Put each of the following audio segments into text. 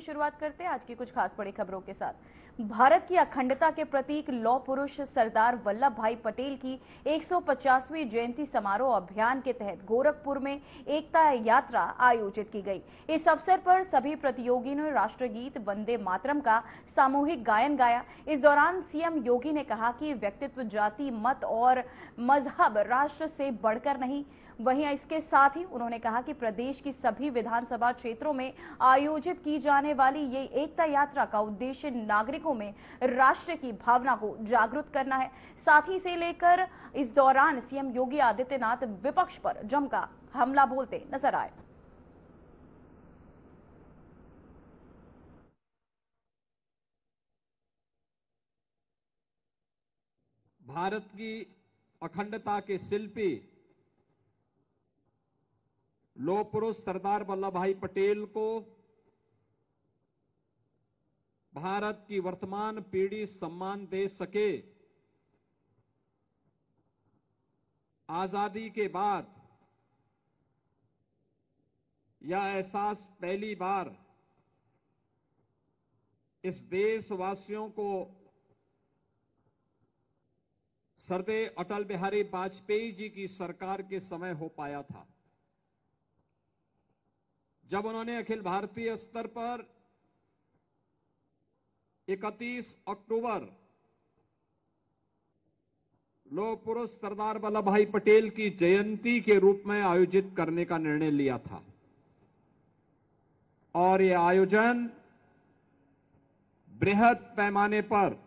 शुरुआत करते हैं आज की कुछ खास बड़ी खबरों के साथ। भारत की अखंडता के प्रतीक लौह पुरुष सरदार वल्लभ भाई पटेल की 150वीं जयंती समारोह अभियान के तहत गोरखपुर में एकता यात्रा आयोजित की गई। इस अवसर पर सभी प्रतियोगियों ने राष्ट्रगीत वंदे मातरम का सामूहिक गायन गाया। इस दौरान सीएम योगी ने कहा कि व्यक्तित्व जाति मत और मजहब राष्ट्र से बढ़कर नहीं। वहीं इसके साथ ही उन्होंने कहा कि प्रदेश की सभी विधानसभा क्षेत्रों में आयोजित की जाने वाली ये एकता यात्रा का उद्देश्य नागरिकों में राष्ट्र की भावना को जागरूक करना है। साथ ही से लेकर इस दौरान सीएम योगी आदित्यनाथ विपक्ष पर जमकर हमला बोलते नजर आए। भारत की अखंडता के शिल्पी लौह पुरुष सरदार वल्लभ भाई पटेल को भारत की वर्तमान पीढ़ी सम्मान दे सके। आजादी के बाद यह एहसास पहली बार इस देशवासियों को सरदार अटल बिहारी वाजपेयी जी की सरकार के समय हो पाया था, जब उन्होंने अखिल भारतीय स्तर पर 31 अक्टूबर लौह पुरुष सरदार वल्लभ भाई पटेल की जयंती के रूप में आयोजित करने का निर्णय लिया था। और यह आयोजन बृहद पैमाने पर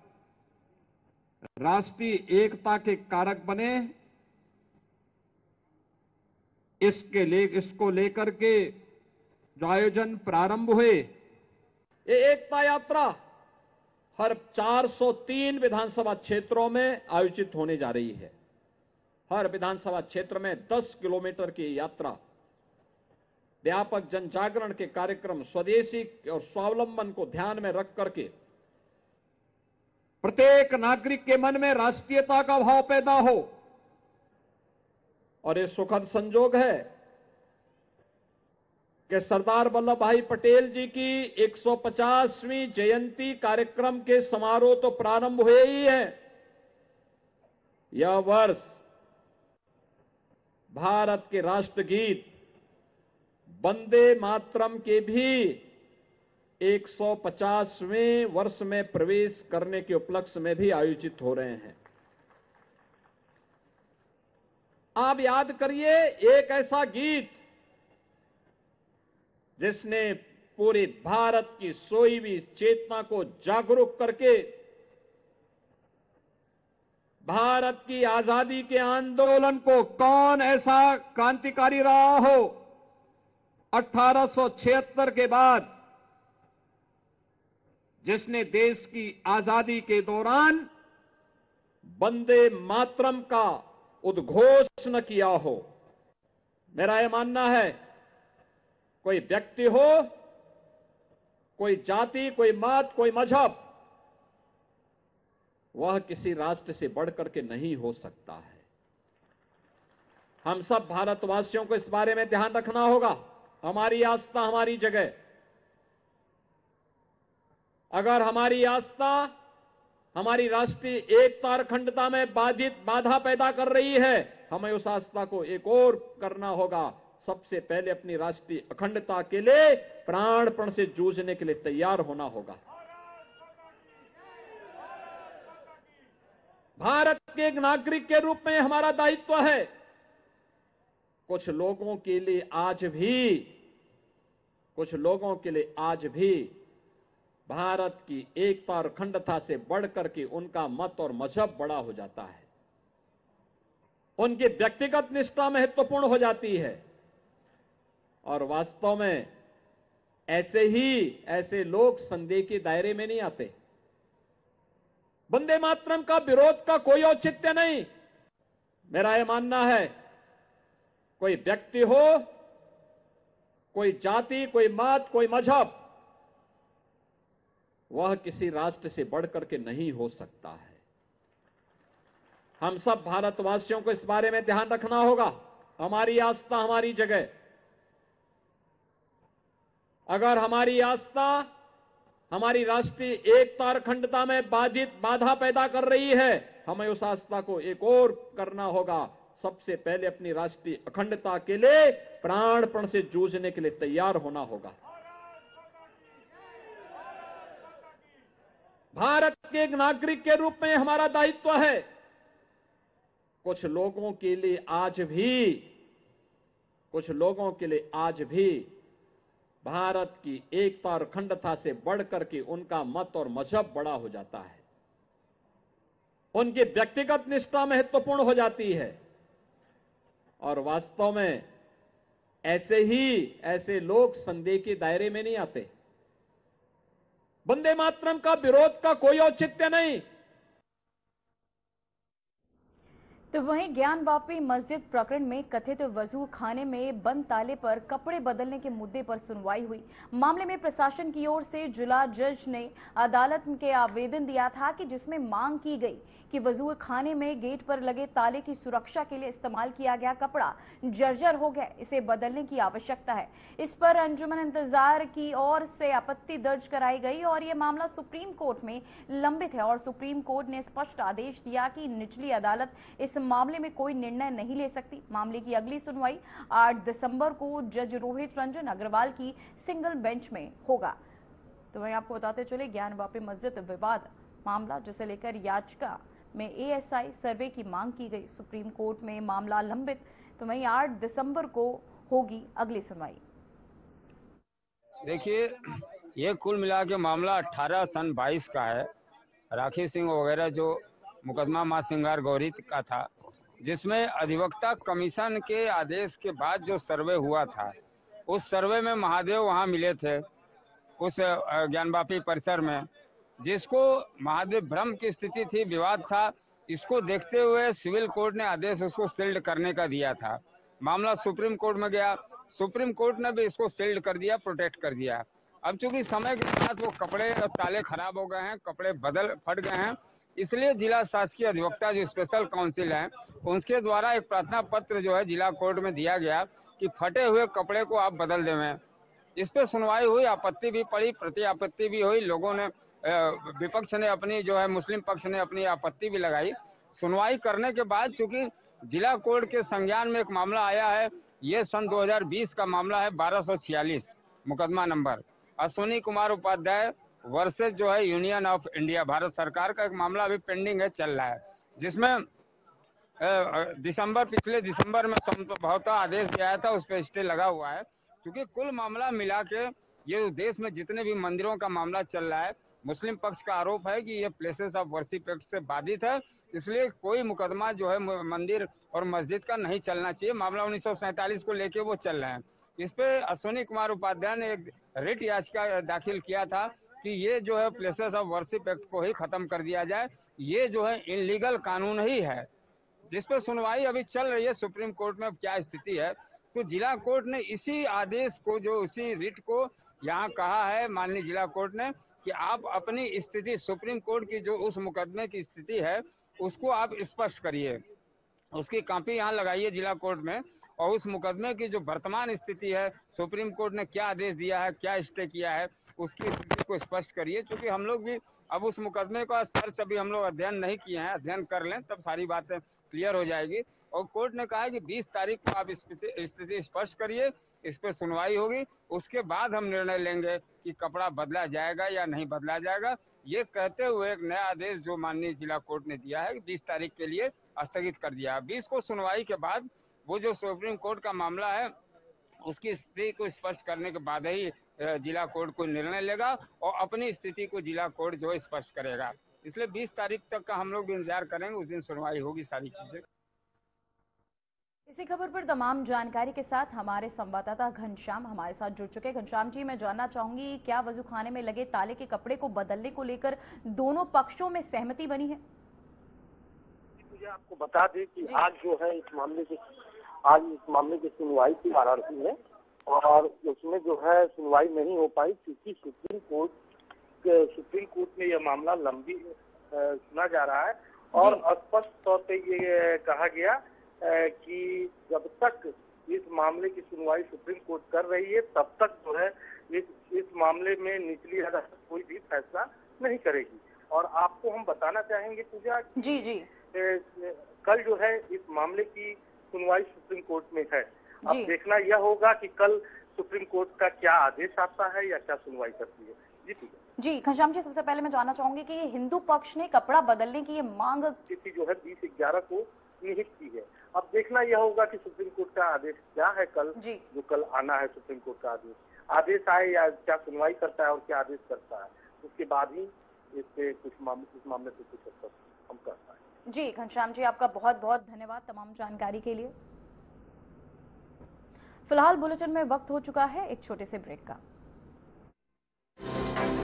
राष्ट्रीय एकता के कारक बने। इसको लेकर के जो आयोजन प्रारंभ हुए, ये एकता यात्रा हर 403 विधानसभा क्षेत्रों में आयोजित होने जा रही है। हर विधानसभा क्षेत्र में 10 किलोमीटर की यात्रा व्यापक जन जागरण के कार्यक्रम, स्वदेशी और स्वावलंबन को ध्यान में रख करके प्रत्येक नागरिक के मन में राष्ट्रीयता का भाव पैदा हो। और ये सुखद संजोग है कि सरदार वल्लभ भाई पटेल जी की 150वीं जयंती कार्यक्रम के समारोह तो प्रारंभ हुए ही हैं। यह वर्ष भारत के राष्ट्रगीत वंदे मातरम के भी 150वें वर्ष में प्रवेश करने के उपलक्ष्य में भी आयोजित हो रहे हैं। आप याद करिए, एक ऐसा गीत जिसने पूरे भारत की सोई हुई चेतना को जागरूक करके भारत की आजादी के आंदोलन को, कौन ऐसा क्रांतिकारी रहा हो 1876 के बाद जिसने देश की आजादी के दौरान वंदे मातरम का उद्घोष न किया हो। मेरा यह मानना है, कोई व्यक्ति हो, कोई जाति, कोई मत, कोई मजहब, वह किसी राष्ट्र से बढ़कर के नहीं हो सकता है। हम सब भारतवासियों को इस बारे में ध्यान रखना होगा। हमारी आस्था हमारी जगह। अगर हमारी आस्था हमारी राष्ट्रीय एकता और अखंडता में बाधा पैदा कर रही है, हमें उस आस्था को एक और करना होगा। सबसे पहले अपनी राष्ट्रीय अखंडता के लिए प्राणपण से जूझने के लिए तैयार होना होगा। भारत के एक नागरिक के रूप में हमारा दायित्व है। कुछ लोगों के लिए आज भी भारत की एकता और अखंडता से बढ़कर के उनका मत और मजहब बड़ा हो जाता है। उनकी व्यक्तिगत निष्ठा महत्वपूर्ण हो जाती है। और वास्तव में ऐसे लोग संदेह के दायरे में नहीं आते। वंदे मातरम का विरोध का कोई औचित्य नहीं। मेरा यह मानना है, कोई व्यक्ति हो, कोई जाति, कोई मत, कोई मजहब, वह किसी राष्ट्र से बढ़कर के नहीं हो सकता है। हम सब भारतवासियों को इस बारे में ध्यान रखना होगा। हमारी आस्था हमारी जगह। अगर हमारी आस्था हमारी राष्ट्रीय एकता और अखंडता में बाधा पैदा कर रही है। हमें उस आस्था को एक और करना होगा। सबसे पहले अपनी राष्ट्रीय अखंडता के लिए प्राणपण से जूझने के लिए तैयार होना होगा। भारत के एक नागरिक के रूप में हमारा दायित्व है। कुछ लोगों के लिए आज भी भारत की एकता और अखंडता से बढ़कर के उनका मत और मजहब बड़ा हो जाता है। उनकी व्यक्तिगत निष्ठा महत्वपूर्ण हो जाती है। और वास्तव में ऐसे लोग संदेह के दायरे में नहीं आते। वंदे मातरम का विरोध का कोई औचित्य नहीं। तो वहीं ज्ञानवापी मस्जिद प्रकरण में कथित वजू खाने में बंद ताले पर कपड़े बदलने के मुद्दे पर सुनवाई हुई। मामले में प्रशासन की ओर से जिला जज ने अदालत के आवेदन दिया था कि जिसमें मांग की गई कि वजू खाने में गेट पर लगे ताले की सुरक्षा के लिए इस्तेमाल किया गया कपड़ा जर्जर हो गया, इसे बदलने की आवश्यकता है। इस पर अंजुमन इंतजार की ओर से आपत्ति दर्ज कराई गई और यह मामला सुप्रीम कोर्ट में लंबित है और सुप्रीम कोर्ट ने स्पष्ट आदेश दिया कि निचली अदालत इस मामले में कोई निर्णय नहीं ले सकती। मामले की अगली सुनवाई 8 दिसंबर को जज रोहित रंजन अग्रवाल की सिंगल बेंच में होगा। तो वहीं आपको बताते चले ज्ञानवापी मस्जिद विवाद मामला जिसे लेकर याचिका में एएसआई सर्वे की मांग की गई। सुप्रीम कोर्ट में मामला लंबित, तो वहीं 8 दिसंबर को होगी अगली सुनवाई। देखिए, ये कुल मिला के मामला 18 सन 22 का है। राखी सिंह वगैरह जो मुकदमा मां सिंगार गौरी का था, जिसमें अधिवक्ता कमीशन के आदेश के बाद जो सर्वे हुआ था, उस सर्वे में महादेव वहां मिले थे उस ज्ञानवापी परिसर में, जिसको महादेव भ्रम की स्थिति थी, विवाद था। इसको देखते हुए सिविल कोर्ट ने आदेश उसको सील्ड करने का दिया था। मामला सुप्रीम कोर्ट में गया, सुप्रीम कोर्ट ने भी इसको सील्ड कर दिया, प्रोटेक्ट कर दिया। अब चूंकि समय के साथ वो कपड़े और ताले खराब हो गए हैं, कपड़े फट गए हैं, इसलिए जिला शासकीय अधिवक्ता जो स्पेशल काउंसिल है, उनके द्वारा एक प्रार्थना पत्र जो है जिला कोर्ट में दिया गया कि फटे हुए कपड़े को आप बदल देवें। इस पे सुनवाई हुई, आपत्ति भी पड़ी, प्रति आपत्ति भी हुई। लोगों ने, विपक्ष ने अपनी जो है, मुस्लिम पक्ष ने अपनी आपत्ति भी लगाई। सुनवाई करने के बाद चूंकि जिला कोर्ट के संज्ञान में एक मामला आया है, ये सन 2020 का मामला है, 1246 मुकदमा नंबर, अश्विनी कुमार उपाध्याय वर्सेस जो है यूनियन ऑफ इंडिया, भारत सरकार का एक मामला अभी पेंडिंग है, चल रहा है, जिसमें पिछले दिसंबर में संभवतः आदेश दिया था, उस पर स्टे लगा हुआ है। क्योंकि कुल मामला मिला के ये देश में जितने भी मंदिरों का मामला चल रहा है, मुस्लिम पक्ष का आरोप है कि ये प्लेसेस ऑफ वर्शिप एक्ट से बाधित है, इसलिए कोई मुकदमा जो है मंदिर और मस्जिद का नहीं चलना चाहिए। मामला 1947 को लेके वो चल रहे हैं। इस पे अश्विनी कुमार उपाध्याय ने एक रिट याचिका दाखिल किया था कि ये जो है प्लेसेस ऑफ वर्शिप एक्ट को ही खत्म कर दिया जाए, ये जो है इनलीगल कानून ही है, जिस पर सुनवाई अभी चल रही है सुप्रीम कोर्ट में। क्या स्थिति है, तो जिला कोर्ट ने इसी आदेश को, जो इसी रिट को यहाँ कहा है माननीय जिला कोर्ट ने कि आप अपनी स्थिति, सुप्रीम कोर्ट की जो उस मुकदमे की स्थिति है उसको आप स्पष्ट करिए, उसकी कॉपी यहाँ लगाइए जिला कोर्ट में, और उस मुकदमे की जो वर्तमान स्थिति है, सुप्रीम कोर्ट ने क्या आदेश दिया है, क्या स्टे किया है, उसकी स्थिति को स्पष्ट करिए। क्योंकि हम लोग भी अब उस मुकदमे का सर्च अभी हम लोग अध्ययन नहीं किए हैं, अध्ययन कर लें तब सारी बातें क्लियर हो जाएगी। और कोर्ट ने कहा है कि 20 तारीख को आप स्थिति स्पष्ट करिए, इस पर सुनवाई होगी, उसके बाद हम निर्णय लेंगे कि कपड़ा बदला जाएगा या नहीं बदला जाएगा। ये कहते हुए एक नया आदेश जो माननीय जिला कोर्ट ने दिया है 20 तारीख के लिए स्थगित कर दिया। 20 को सुनवाई के बाद वो जो सुप्रीम कोर्ट का मामला है उसकी स्थिति को स्पष्ट करने के बाद ही जिला कोर्ट कोई निर्णय लेगा और अपनी स्थिति को जिला कोर्ट जो है स्पष्ट करेगा। इसलिए 20 तारीख तक का हम लोग भी इंतजार करेंगे, उस दिन सुनवाई होगी सारी चीजें। इसी खबर पर तमाम जानकारी के साथ हमारे संवाददाता घनश्याम हमारे साथ जुड़ चुके। घनश्याम जी, मैं जानना चाहूंगी क्या वजूखाने में लगे ताले के कपड़े को बदलने को लेकर दोनों पक्षों में सहमति बनी है? मुझे आपको बता दें कि आज जो है इस मामले की सुनवाई थी वाराणसी में, और उसमें जो है सुनवाई नहीं हो पाई क्योंकि सुप्रीम कोर्ट में यह मामला लंबी सुना जा रहा है और स्पष्ट तौर पे ये कहा गया कि जब तक इस मामले की सुनवाई सुप्रीम कोर्ट कर रही है तब तक जो है इस मामले में निचली अदालत कोई भी फैसला नहीं करेगी। और आपको हम बताना चाहेंगे पूजा, जी जी, कल जो है इस मामले की सुनवाई सुप्रीम कोर्ट में है। अब जी। देखना यह होगा कि कल सुप्रीम कोर्ट का क्या आदेश आता है या क्या सुनवाई करती है। जी पूजा। जी घनश्याम जी, सबसे पहले मैं जानना चाहूंगी कि ये हिंदू पक्ष ने कपड़ा बदलने की ये मांग तिथि जो है 20/11 को निहित की है। अब देखना यह होगा कि सुप्रीम कोर्ट का आदेश क्या है कल, जी जो कल आना है सुप्रीम कोर्ट का आदेश आए या क्या सुनवाई करता है और क्या आदेश करता है, उसके बाद ही इस मामले पे कुछ हद तक हम कर पाएंगे। जी घनश्याम जी, आपका बहुत बहुत धन्यवाद तमाम जानकारी के लिए। फिलहाल बुलेटिन में वक्त हो चुका है एक छोटे से ब्रेक का।